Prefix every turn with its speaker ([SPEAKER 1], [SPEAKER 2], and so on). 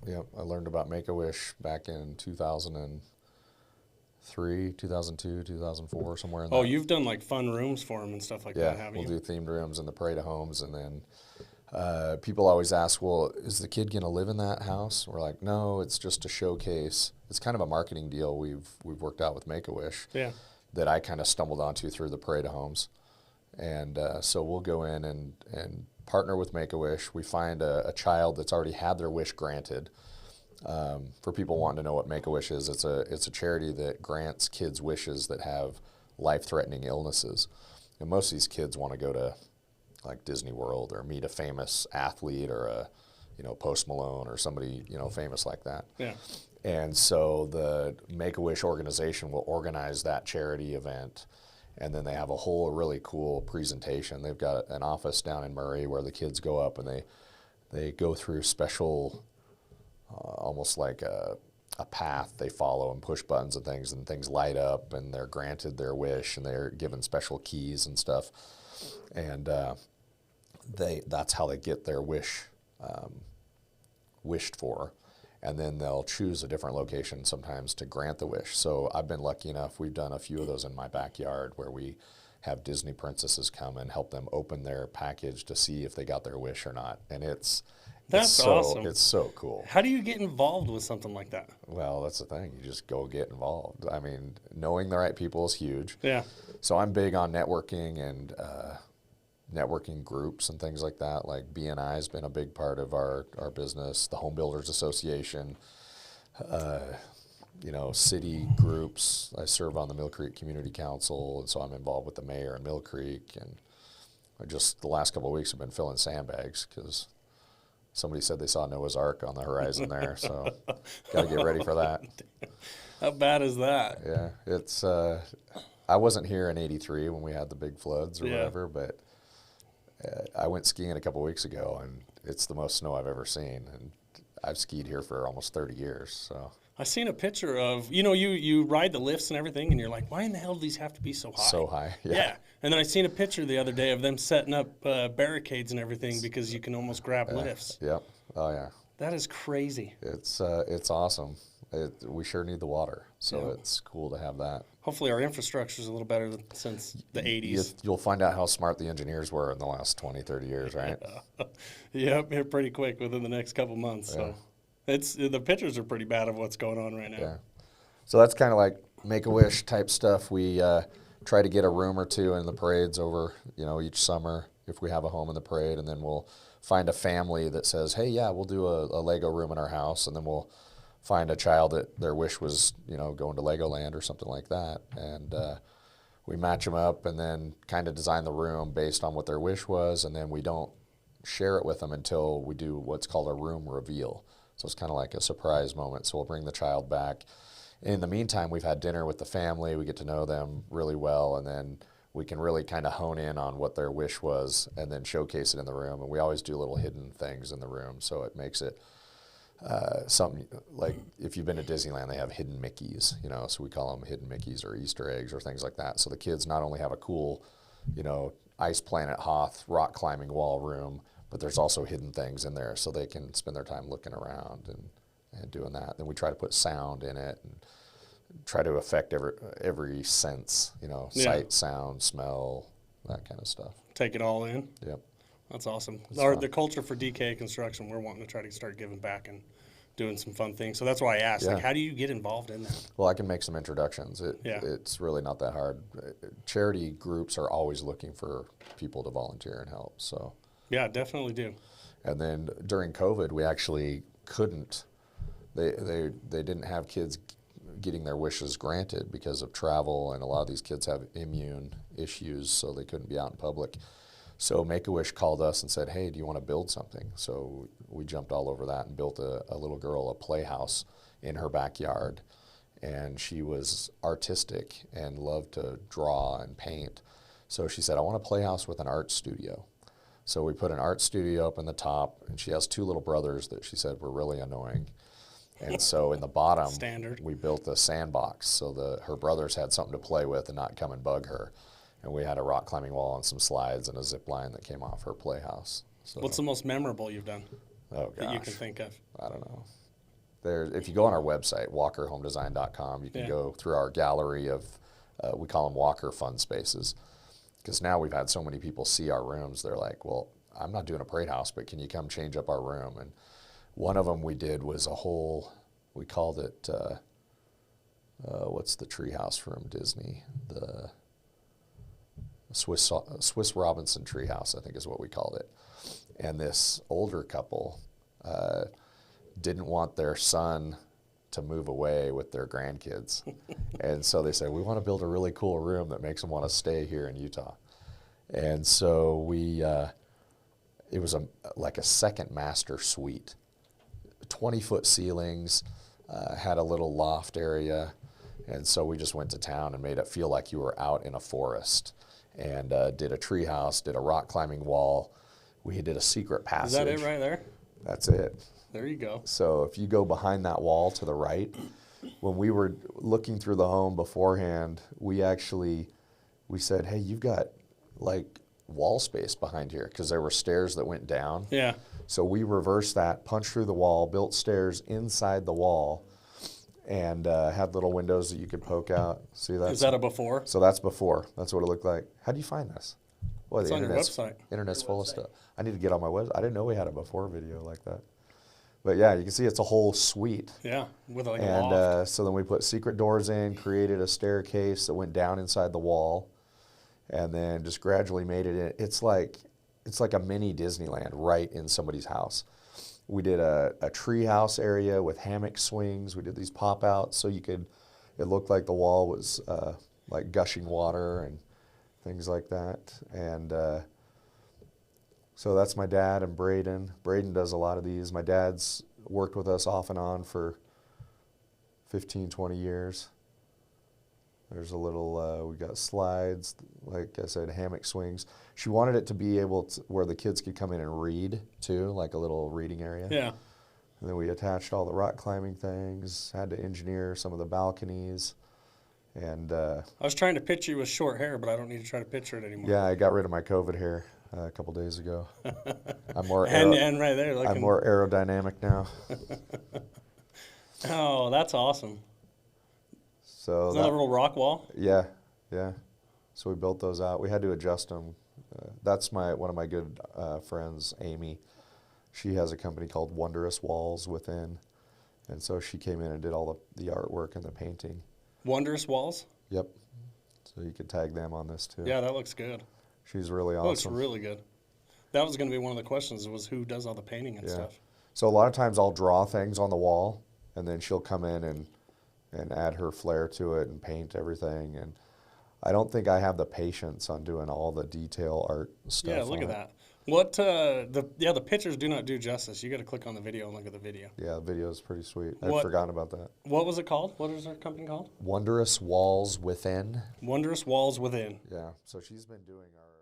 [SPEAKER 1] Yep. I learned about Make-A-Wish back in 2003, 2002, 2004, somewhere in
[SPEAKER 2] Oh,
[SPEAKER 1] that.
[SPEAKER 2] you've done like fun rooms for them and stuff like
[SPEAKER 1] Yeah,
[SPEAKER 2] that, haven't
[SPEAKER 1] we'll
[SPEAKER 2] you?
[SPEAKER 1] do themed rooms in the parade of homes, and then people always ask, "Well, is the kid gonna live in that house?" We're like, "No, it's just a showcase." It's kind of a marketing deal we've worked out with Make-A-Wish
[SPEAKER 2] Yeah.
[SPEAKER 1] that I kind of stumbled onto through the parade of homes, and so we'll go in and partner with Make-A-Wish. We find a child that's already had their wish granted. For people wanting to know what Make-A-Wish is, it's a charity that grants kids wishes that have life-threatening illnesses, and most of these kids want to go to like Disney World or meet a famous athlete or a Post Malone or somebody famous like that.
[SPEAKER 2] Yeah.
[SPEAKER 1] And so the Make-A-Wish organization will organize that charity event, and then they have a whole really cool presentation. They've got an office down in Murray where the kids go up and they go through special, almost like a path they follow and push buttons and things light up and they're granted their wish and they're given special keys and stuff. And that's how they get their wish wished for, and then they'll choose a different location sometimes to grant the wish. So I've been lucky enough, we've done a few of those in my backyard where we have Disney princesses come and help them open their package to see if they got their wish or not. And
[SPEAKER 2] That's awesome.
[SPEAKER 1] it's so cool.
[SPEAKER 2] How do you get involved with something like that?
[SPEAKER 1] Well, that's the thing. You just go get involved. I mean, knowing the right people is huge.
[SPEAKER 2] Yeah.
[SPEAKER 1] So I'm big on networking and networking groups and things like that. Like BNI has been a big part of our business, the Home Builders Association, city groups. I serve on the Mill Creek Community Council, and so I'm involved with the mayor in Mill Creek. And the last couple of weeks have been filling sandbags because somebody said they saw Noah's Ark on the horizon there. So got to get ready for that.
[SPEAKER 2] How bad is that?
[SPEAKER 1] Yeah, it's. I wasn't here in '83 when we had the big floods or
[SPEAKER 2] Yeah.
[SPEAKER 1] whatever, but I went skiing a couple weeks ago, and it's the most snow I've ever seen. And I've skied here for almost 30 years. So
[SPEAKER 2] I seen a picture of, you ride the lifts and everything, and you're like, why in the hell do these have to be so high?
[SPEAKER 1] so high.
[SPEAKER 2] Yeah. And then I seen a picture the other day of them setting up barricades and everything because you can almost grab lifts.
[SPEAKER 1] Yep. Oh yeah.
[SPEAKER 2] That is crazy.
[SPEAKER 1] It's awesome. We sure need the water, so
[SPEAKER 2] Yeah.
[SPEAKER 1] it's cool to have that.
[SPEAKER 2] Hopefully our infrastructure is a little better since the 80s.
[SPEAKER 1] You'll find out how smart the engineers were in the last 20, 30 years, right?
[SPEAKER 2] Yep, here pretty quick within the next couple months. So the pictures are pretty bad of what's going on right now.
[SPEAKER 1] Yeah. So that's kind of like Make-A-Wish type stuff. We try to get a room or two in the parades over, each summer if we have a home in the parade, and then we'll find a family that says, hey, yeah, we'll do a Lego room in our house, and then we'll find a child that their wish was, going to Legoland or something like that, and we match them up and then kind of design the room based on what their wish was, and then we don't share it with them until we do what's called a room reveal. So it's kind of like a surprise moment. So we'll bring the child back. In the meantime, we've had dinner with the family. We get to know them really well, and then we can really kind of hone in on what their wish was and then showcase it in the room. And we always do little hidden things in the room, so it makes it something like if you've been to Disneyland, they have hidden Mickeys, so we call them hidden Mickeys or Easter eggs or things like that. So the kids not only have a cool, Ice Planet Hoth rock climbing wall room, but there's also hidden things in there so they can spend their time looking around and doing that. Then we try to put sound in it and try to affect every sense, sight, sound, smell, that kind of stuff.
[SPEAKER 2] Take it all in.
[SPEAKER 1] Yep.
[SPEAKER 2] That's awesome.
[SPEAKER 1] fun.
[SPEAKER 2] The culture for DK Construction, we're wanting to try to start giving back and doing some fun things. So that's why I asked,
[SPEAKER 1] Yeah.
[SPEAKER 2] how do you get involved in that?
[SPEAKER 1] Well, I can make some introductions.
[SPEAKER 2] Yeah.
[SPEAKER 1] It's really not that hard. Charity groups are always looking for people to volunteer and help. So,
[SPEAKER 2] Yeah, definitely do.
[SPEAKER 1] and then during COVID, we actually couldn't. They didn't have kids getting their wishes granted because of travel, and a lot of these kids have immune issues, so they couldn't be out in public. So Make-A-Wish called us and said, hey, do you want to build something? So we jumped all over that and built a little girl a playhouse in her backyard. And she was artistic and loved to draw and paint. So she said, I want a playhouse with an art studio. So we put an art studio up in the top, and she has two little brothers that she said were really annoying. And so in the bottom,
[SPEAKER 2] Standard.
[SPEAKER 1] we built a sandbox so her brothers had something to play with and not come and bug her. And we had a rock climbing wall and some slides and a zip line that came off her playhouse. So,
[SPEAKER 2] What's the most memorable you've done
[SPEAKER 1] oh
[SPEAKER 2] that you can
[SPEAKER 1] gosh,
[SPEAKER 2] think of?
[SPEAKER 1] I don't know. If you go on our website, walkerhomedesign.com, you can
[SPEAKER 2] Yeah.
[SPEAKER 1] go through our gallery of, we call them Walker Fun Spaces. Because now we've had so many people see our rooms, they're like, well, I'm not doing a parade house, but can you come change up our room? And one of them we did was a whole, we called it, what's the treehouse from Disney? The Swiss Robinson treehouse, I think is what we called it. And this older couple didn't want their son to move away with their grandkids. And so they said, we want to build a really cool room that makes them want to stay here in Utah. And so we, it was like a second master suite, 20-foot ceilings, had a little loft area. And so we just went to town and made it feel like you were out in a forest, and did a tree house, did a rock climbing wall. We did a secret passage.
[SPEAKER 2] Is that it right there?
[SPEAKER 1] That's it.
[SPEAKER 2] There you go.
[SPEAKER 1] So if you go behind that wall to the right, when we were looking through the home beforehand, we said, hey, you've got like wall space behind here, because there were stairs that went down.
[SPEAKER 2] Yeah.
[SPEAKER 1] So we reversed that, punched through the wall, built stairs inside the wall, and had little windows that you could poke out. See that?
[SPEAKER 2] Is that a before?
[SPEAKER 1] So that's before. That's what it looked like. How do you find this? Boy,
[SPEAKER 2] It's
[SPEAKER 1] the
[SPEAKER 2] on your website.
[SPEAKER 1] Internet's full of stuff. I need to get on my website. I didn't know we had a before video like that. But yeah, you can see it's a whole suite.
[SPEAKER 2] Yeah, with like a
[SPEAKER 1] And
[SPEAKER 2] loft.
[SPEAKER 1] so then we put secret doors in, created a staircase that went down inside the wall, and then just gradually made it. It's like a mini Disneyland right in somebody's house. We did a tree house area with hammock swings. We did these pop outs so it looked like the wall was like gushing water and things like that. And so that's my dad and Braden. Braden does a lot of these. My dad's worked with us off and on for 15, 20 years. There's a little, we got slides, like I said, hammock swings. She wanted it to be able to, where the kids could come in and read too, like a little reading area.
[SPEAKER 2] Yeah.
[SPEAKER 1] And then we attached all the rock climbing things, had to engineer some of the balconies. And
[SPEAKER 2] I was trying to picture you with short hair, but I don't need to try to picture it anymore.
[SPEAKER 1] yeah, I got rid of my COVID hair a couple days ago. I'm more,
[SPEAKER 2] And right there, looking.
[SPEAKER 1] I'm more aerodynamic now.
[SPEAKER 2] Oh, that's awesome.
[SPEAKER 1] So
[SPEAKER 2] Is that a little rock wall?
[SPEAKER 1] yeah. So we built those out. We had to adjust them. That's one of my good friends, Amy. She has a company called Wondrous Walls Within, and so she came in and did all the artwork and the painting.
[SPEAKER 2] Wondrous walls?
[SPEAKER 1] Yep. So you could tag them on this too.
[SPEAKER 2] Yeah, that looks good.
[SPEAKER 1] She's really
[SPEAKER 2] That looks
[SPEAKER 1] awesome.
[SPEAKER 2] really good. That was going to be one of the questions, was who does all the painting and
[SPEAKER 1] Yeah.
[SPEAKER 2] stuff.
[SPEAKER 1] So a lot of times I'll draw things on the wall, and then she'll come in and add her flair to it and paint everything. And I don't think I have the patience on doing all the detail art stuff.
[SPEAKER 2] Yeah, look
[SPEAKER 1] on
[SPEAKER 2] at
[SPEAKER 1] it.
[SPEAKER 2] that. What the pictures do not do justice. You got to click on the video and look at the video.
[SPEAKER 1] Yeah, the video is pretty sweet. I'd
[SPEAKER 2] What-
[SPEAKER 1] forgotten about that.
[SPEAKER 2] What was it called? What is our company called?
[SPEAKER 1] Wondrous Walls Within.
[SPEAKER 2] Wondrous Walls Within.
[SPEAKER 1] Yeah, so she's been doing our